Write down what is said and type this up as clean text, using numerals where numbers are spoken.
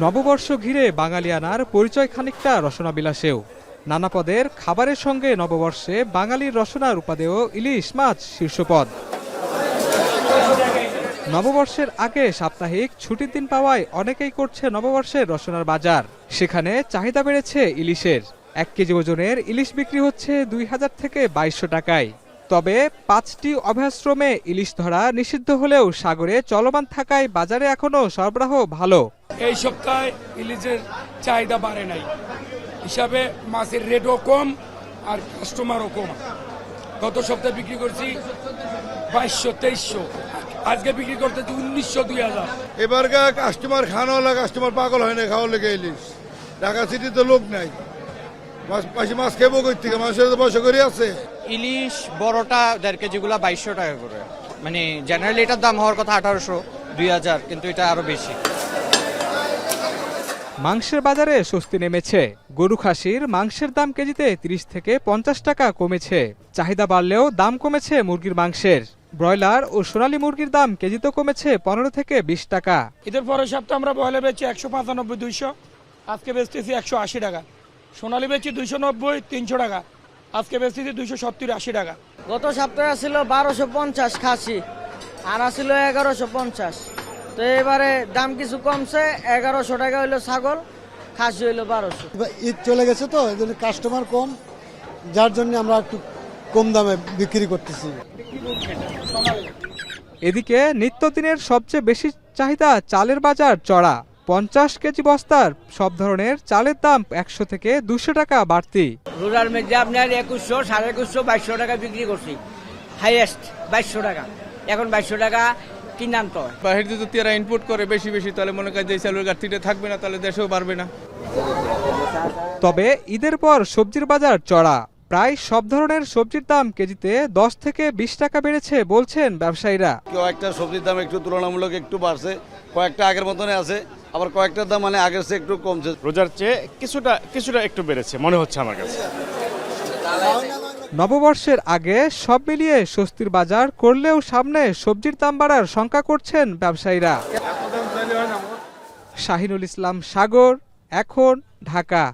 নববর্ষ ঘিরে বাঙালিয়ানার পরিচয় খানিকটা রসনাবিলাসেও। নানা পদের খাবারের সঙ্গে নববর্ষে বাঙালির রসনার উপাদেয় ইলিশ মাছ শীর্ষপদ। নববর্ষের আগে সাপ্তাহিক ছুটির দিন পাওয়ায় অনেকেই করছে নববর্ষের রসনার বাজার। সেখানে চাহিদা বেড়েছে ইলিশের। 1 কেজি ওজনের ইলিশ বিক্রি হচ্ছে 2000 থেকে 2200 টাকায়। তবে 5টি অভয়াশ্রমে ইলিশ ধরা নিষিদ্ধ হলেও সাগরে চলমান থাকায় বাজারে এখনো সরবরাহ ভালো। এই সপ্তাহে ইলিশের চাহিদা বাড়ে নাই হিসাবে মাছের রেটও কম আর কাস্টমারও কম। গত সপ্তাহে বিক্রি করছি 2200-2300, আজকে বিক্রি করতে 1900-2000। এবারকার কাস্টমার খাওয়ালা কাস্টমার পাগল হয় না খাওয়ার লেগে ইলিশ। ঢাকা সিটিতে লোক নাই, মাছ খেবো কই থেকে, মানুষের তো পয়সা করে আছে। ইলিশ বড়টা 1.5 কেজিগুলা 2200 টাকা করে, মানে জেনারেলি এটার দাম হওয়ার কথা 1800-2000, কিন্তু এটা আরো বেশি। মাংসের বাজারে স্বস্তি নেমেছে। গরু খাসির মাংসের দাম কেজিতে 30 থেকে 50 টাকা কমেছে। চাহিদা বাড়লেও দাম কমেছে মুরগির মাংসের। ব্রয়লার ও সোনালী মুরগির দাম কেজিতে কমেছে 15 থেকে 20 টাকা। ঈদের পরের সপ্তাহে আমরা ব্রয়লার বেচছি 195-200, আজকে বেচতেছি 180 টাকা। সোনালী বেচছি 290-300 টাকা, আজকে বেচতেছি 270-80 টাকা। গত সপ্তাহে ছিল 1250 খাসি, আর ছিল 1150। তো এবারে দাম কিছু কমছে, 1100 টাকা হইলো ছাগল, খাসি হইলো 1200। ঈদ চলে গেছে তো এই জন্য কাস্টমার কম, যার জন্য আমরা একটু কম দামে বিক্রি করতেছি। এদিকে নিত্যদিনের সবচেয়ে বেশি চাহিদা চালের বাজার চড়া। 50 কেজি বস্তার সব ধরনের চালের দাম 100 থেকে 200 টাকা বাড়তি। রোজার মধ্যে আপনার 2100, 2150, 2200 টাকা বিক্রি করছি, হাইয়েস্ট 2200 টাকা। এখন 2200 টাকা কিনান্ত। বাহির যদি তারা ইনপুট করে বেশি বেশি, তাহলে মনে করেন যে চালের ঘাটতিটা থাকবে না, তাহলে দেশেও পারবে না। তবে ঈদের পর সবজির বাজার চড়া। প্রায় সব ধরনের সবজির দাম কেজিতে 10 থেকে 20 টাকা বেড়েছে বলছেন ব্যবসায়ীরা। কয়েকটা সবজির দাম একটু তুলনামূলক একটু বাড়ছে, কয়েকটা আগের মতনই আছে, আবার কয়েকটার দাম মানে আগের চেয়ে একটু কমছে। রোজার চেয়ে কিছুটা একটু বেড়েছে মনে হচ্ছে আমার কাছে। নববর্ষের আগে সব মিলিয়ে স্বস্তির বাজার করলেও সামনে সবজির দাম বাড়ার শঙ্কা করছেন ব্যবসায়ীরা। শাহিনুল ইসলাম সাগর, এখন, ঢাকা।